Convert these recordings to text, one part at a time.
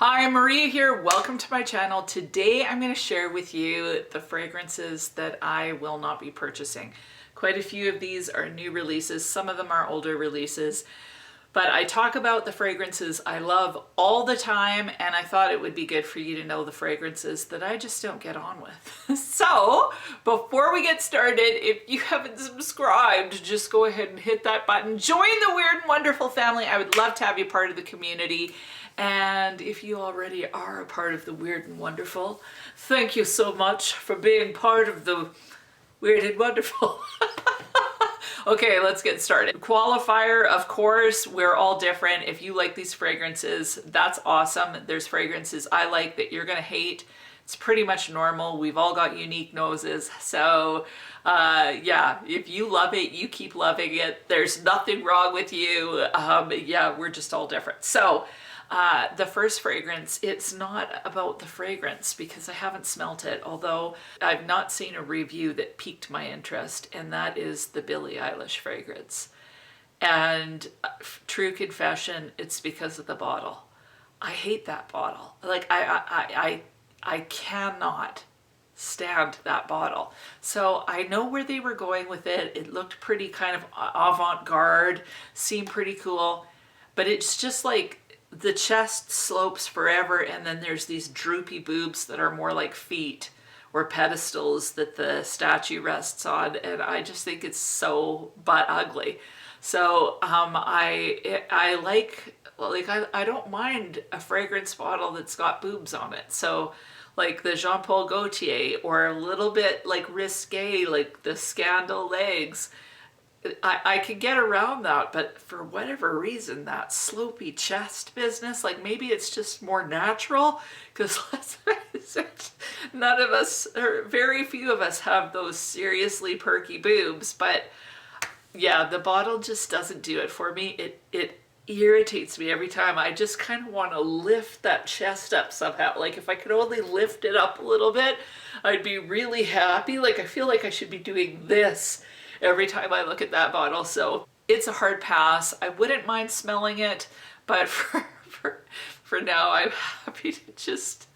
Hi, Maria here. Welcome to my channel. Today I'm going to share with you the fragrances that I will not be purchasing. Quite a few of these are new releases. Some of them are older releases. But I talk about the fragrances I love all the time, and I thought it would be good for you to know the fragrances that I just don't get on with. So, before we get started, if you haven't subscribed, just go ahead and hit that button. Join the Weird and Wonderful family. I would love to have you part of the community. And if you already are a part of the Weird and Wonderful, thank you so much for being part of the Weird and Wonderful. Okay, let's get started. Qualifier, of course, we're all different. If you like these fragrances, that's awesome. There's fragrances I like that you're gonna hate. It's pretty much normal. We've all got unique noses. So yeah, if you love it, you keep loving it. There's nothing wrong with you. Yeah, we're just all different. So the first fragrance, it's not about the fragrance because I haven't smelt it, although I've not seen a review that piqued my interest, and that is the Billie Eilish fragrance. And true confession, it's because of the bottle. I hate that bottle. Like I cannot stand that bottle. So I know where they were going with it. It looked pretty kind of avant-garde, seemed pretty cool, but it's just like the chest slopes forever, and then there's these droopy boobs that are more like feet or pedestals that the statue rests on, and I just think it's so butt ugly. So I don't mind a fragrance bottle that's got boobs on it. So like the Jean Paul Gaultier, or a little bit like risque, like the Scandal legs. I could get around that, but for whatever reason, that slopey chest business, like maybe it's just more natural, because let's face it, none of us, or very few of us, have those seriously perky boobs. But yeah, the bottle just doesn't do it for me. It irritates me every time. I just kind of want to lift that chest up somehow. Like if I could only lift it up a little bit, I'd be really happy. Like I feel like I should be doing this every time I look at that bottle. So it's a hard pass. I wouldn't mind smelling it, but for now, I'm happy to just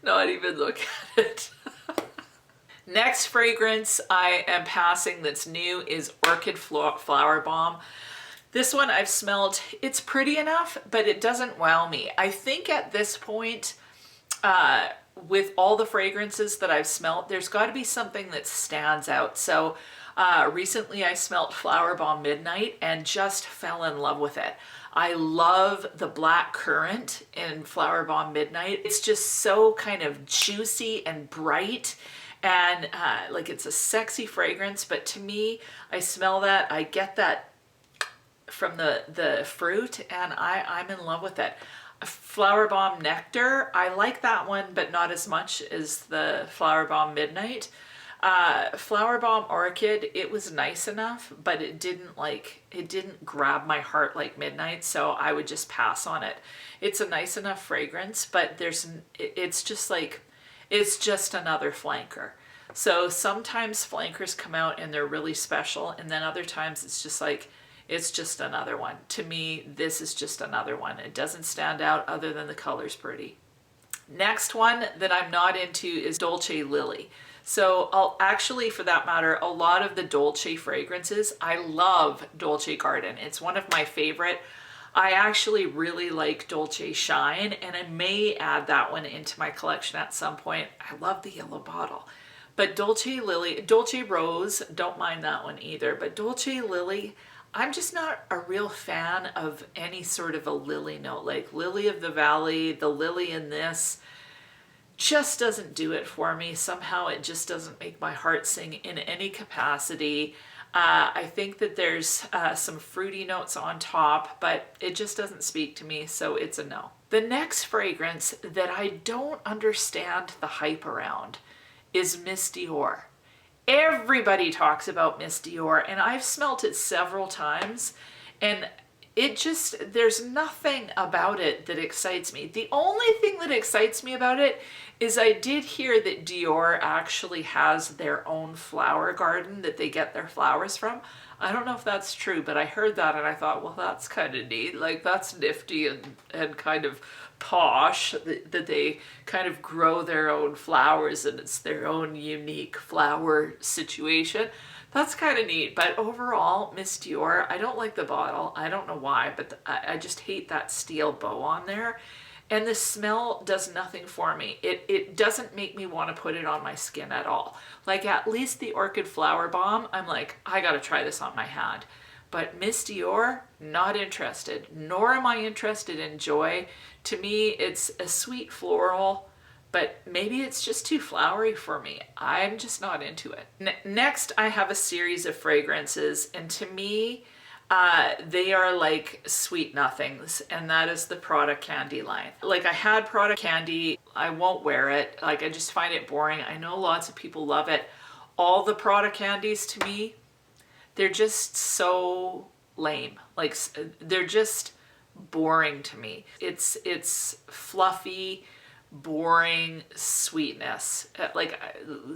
not even look at it. Next fragrance I am passing that's new is Orchid Flowerbomb. This one I've smelled. It's pretty enough, but it doesn't wow me. I think at this point, with all the fragrances that I've smelled, there's got to be something that stands out. So recently I smelled Flowerbomb Midnight and just fell in love with it. I love the black currant in Flowerbomb Midnight. It's just so kind of juicy and bright, and like it's a sexy fragrance, but to me, I smell that, I get that from the fruit, and I'm in love with it. Flowerbomb Nectar, I like that one, but not as much as the Flowerbomb Midnight. Flowerbomb Orchid, it was nice enough, but it didn't grab my heart like Midnight, so I would just pass on it. It's a nice enough fragrance, but it's just another flanker. So sometimes flankers come out and they're really special, and then other times it's just like, it's just another one. To me, this is just another one. It doesn't stand out other than the color's pretty. Next one that I'm not into is Dolce Lily. So I'll actually, for that matter, a lot of the Dolce fragrances, I love Dolce Garden. It's one of my favorite. I actually really like Dolce Shine, and I may add that one into my collection at some point. I love the yellow bottle. But Dolce Lily, Dolce Rose, don't mind that one either. But Dolce Lily, I'm just not a real fan of any sort of a lily note. Like Lily of the Valley, the lily in this, just doesn't do it for me. Somehow it just doesn't make my heart sing in any capacity. I think that there's some fruity notes on top, but it just doesn't speak to me, so it's a no. The next fragrance that I don't understand the hype around is Miss Dior. Everybody talks about Miss Dior, and I've smelt it several times, and it just, there's nothing about it that excites me. The only thing that excites me about it is I did hear that Dior actually has their own flower garden that they get their flowers from. I don't know if that's true, but I heard that and I thought, well, that's kind of neat. Like, that's nifty and kind of posh, that they kind of grow their own flowers and it's their own unique flower situation. That's kind of neat. But overall, Miss Dior, I don't like the bottle. I don't know why, but I just hate that steel bow on there. And the smell does nothing for me. It doesn't make me want to put it on my skin at all. Like at least the Orchid Flowerbomb, I'm like, I gotta try this on my hand. But Miss Dior, not interested. Nor am I interested in Joy. To me, it's a sweet floral, but maybe it's just too flowery for me. I'm just not into it. Next, I have a series of fragrances, and to me, they are like sweet nothings, and that is the Prada Candy line. Like I had Prada Candy, I won't wear it. Like I just find it boring. I know lots of people love it. All the Prada Candies to me, they're just so lame. Like they're just boring to me. It's fluffy, boring sweetness. Like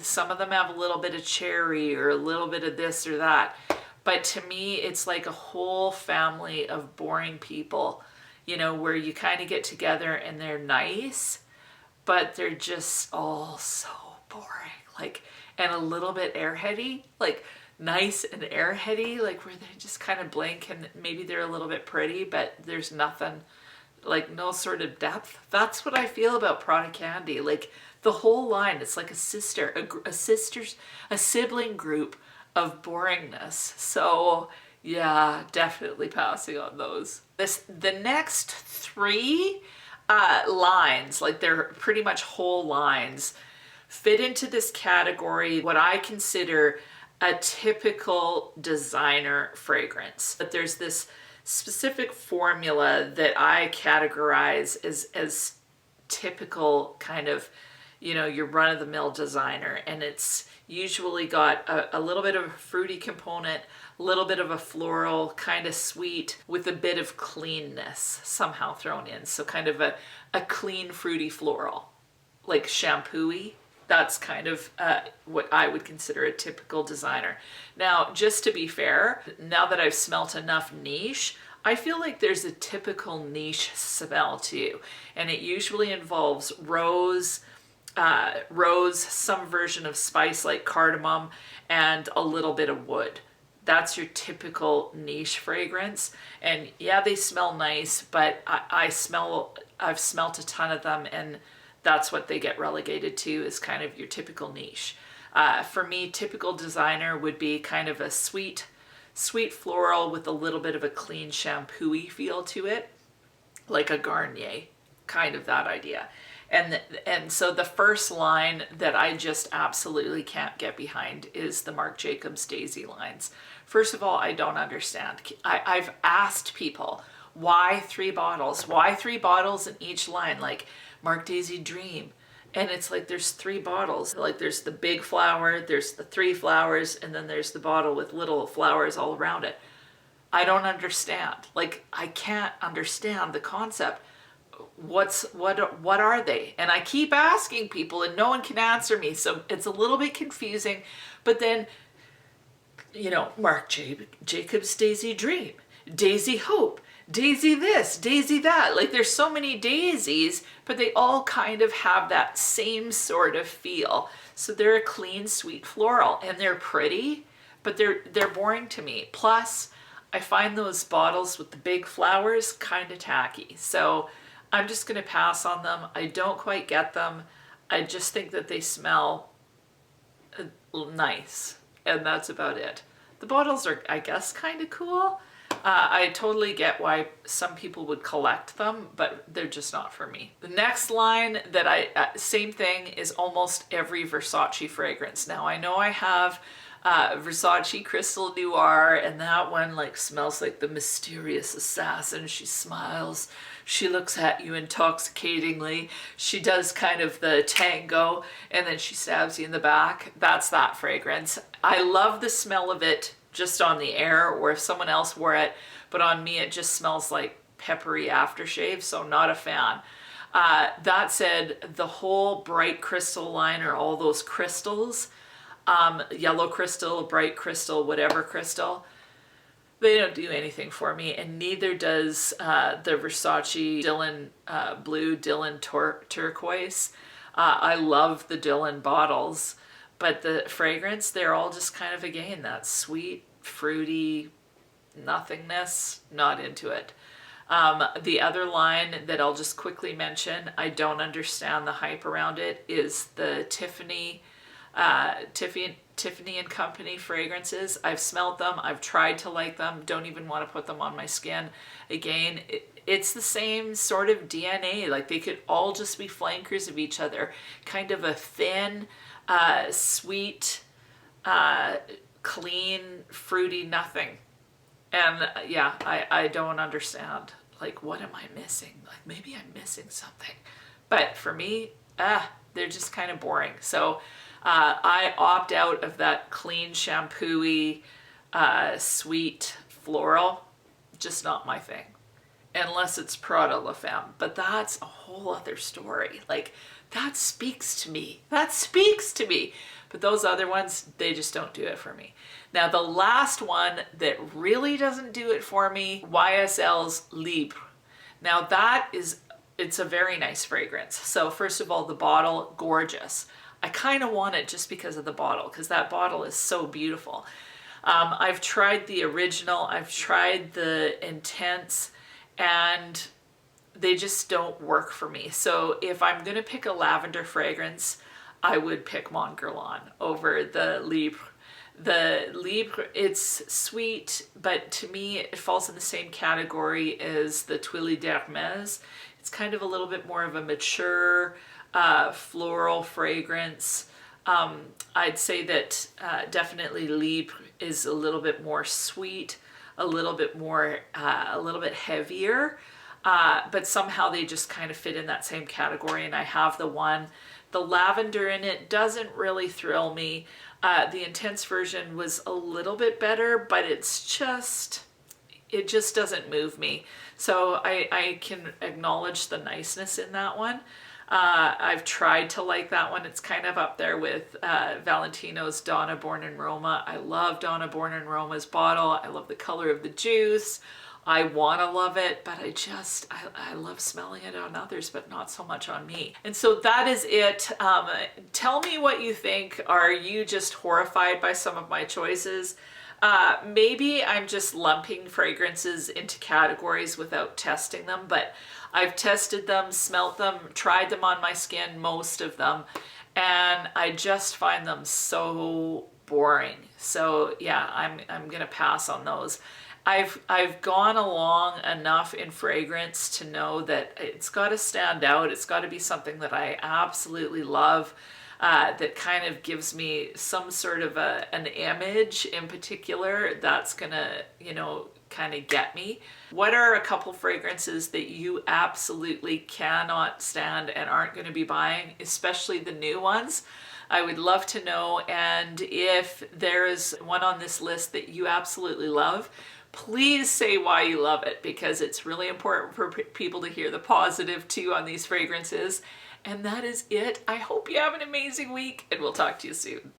some of them have a little bit of cherry or a little bit of this or that. But to me, it's like a whole family of boring people, you know, where you kind of get together and they're nice, but they're just all so boring. Like, and a little bit airheady, like nice and airheady, like where they just kind of blink and maybe they're a little bit pretty, but there's nothing, like no sort of depth. That's what I feel about Prada Candy. Like the whole line, it's like a sibling group of boringness. So yeah, definitely passing on those. The next three lines, like they're pretty much whole lines, fit into this category, what I consider a typical designer fragrance. But there's this specific formula that I categorize as typical kind of, you know, your run-of-the-mill designer, and it's usually got a little bit of a fruity component, a little bit of a floral, kind of sweet, with a bit of cleanness somehow thrown in. So kind of a clean, fruity floral, like shampoo-y. That's kind of what I would consider a typical designer. Now, just to be fair, now that I've smelt enough niche, I feel like there's a typical niche smell too. And it usually involves rose, some version of spice like cardamom, and a little bit of wood. That's your typical niche fragrance. And yeah, they smell nice, but I've smelt a ton of them, and that's what they get relegated to, is kind of your typical niche. For me, typical designer would be kind of a sweet floral with a little bit of a clean shampoo-y feel to it, like a Garnier, kind of that idea. And so the first line that I just absolutely can't get behind is the Marc Jacobs Daisy lines. First of all, I don't understand. I've asked people, why 3 bottles? Why 3 bottles in each line? Like Marc Daisy Dream. And it's like there's 3 bottles. Like there's the big flower, there's the 3 flowers, and then there's the bottle with little flowers all around it. I don't understand. Like I can't understand the concept. What are they? And I keep asking people and no one can answer me, so it's a little bit confusing. But then, you know, Marc Jacobs Daisy Dream, Daisy Hope, Daisy this, Daisy that. Like there's so many daisies, but they all kind of have that same sort of feel. So they're a clean, sweet floral, and they're pretty, but they're boring to me. Plus, I find those bottles with the big flowers kind of tacky. So I'm just gonna pass on them. I don't quite get them. I just think that they smell nice, and that's about it. The bottles are, I guess, kind of cool. I totally get why some people would collect them, but they're just not for me. The next line that same thing, is almost every Versace fragrance. Now I know I have Versace Crystal Noir, and that one like smells like the mysterious assassin. She smiles, she looks at you intoxicatingly, she does kind of the tango, and then she stabs you in the back. That's that fragrance. I love the smell of it just on the air, or if someone else wore it, but on me it just smells like peppery aftershave, so not a fan. That said, the whole bright crystal line, or all those crystals, yellow crystal, bright crystal, whatever crystal, They don't do anything for me, and neither does the Versace Dylan Blue, Dylan Turquoise. I love the Dylan bottles, but the fragrance, they're all just kind of, again, that sweet, fruity nothingness. Not into it. The other line that I'll just quickly mention, I don't understand the hype around it, is the Tiffany and Company fragrances. I've smelled them, I've tried to like them, don't even want to put them on my skin. Again, it's the same sort of DNA, like they could all just be flankers of each other. Kind of a thin, sweet, clean, fruity nothing. And yeah, I don't understand. Like, what am I missing? Like, maybe I'm missing something. But for me, they're just kind of boring. So I opt out of that clean, shampoo-y, sweet floral. Just not my thing. Unless it's Prada La Femme. But that's a whole other story. Like, that speaks to me. That speaks to me. But those other ones, they just don't do it for me. Now, the last one that really doesn't do it for me, YSL's Libre. Now that is, it's a very nice fragrance. So first of all, the bottle, gorgeous. I kind of want it just because of the bottle, because that bottle is so beautiful. I've tried the original, I've tried the intense, and they just don't work for me. So if I'm gonna pick a lavender fragrance, I would pick Mont Guerlain over the Libre. The Libre, it's sweet, but to me it falls in the same category as the Tuiles d'Hermès. It's kind of a little bit more of a mature floral fragrance. I'd say that definitely Libre is a little bit more sweet, a little bit heavier, but somehow they just kind of fit in that same category, and I have the one. The lavender in it doesn't really thrill me. The intense version was a little bit better, but it just doesn't move me. So I can acknowledge the niceness in that one. I've tried to like that one. It's kind of up there with Valentino's Donna Born in Roma. I love Donna Born in Roma's bottle. I love the color of the juice. I want to love it, but I love smelling it on others, but not so much on me. And so that is it. Tell me what you think. Are you just horrified by some of my choices? Maybe I'm just lumping fragrances into categories without testing them, but I've tested them, smelt them, tried them on my skin, most of them, and I just find them so boring. So yeah, I'm gonna pass on those. I've gone along enough in fragrance to know that it's got to stand out. It's got to be something that I absolutely love, that kind of gives me some sort of an image in particular that's gonna, you know, kind of get me. What are a couple fragrances that you absolutely cannot stand and aren't going to be buying, especially the new ones? I would love to know. And if there is one on this list that you absolutely love, please say why you love it, because it's really important for people to hear the positive too on these fragrances. And that is it. I hope you have an amazing week, and we'll talk to you soon.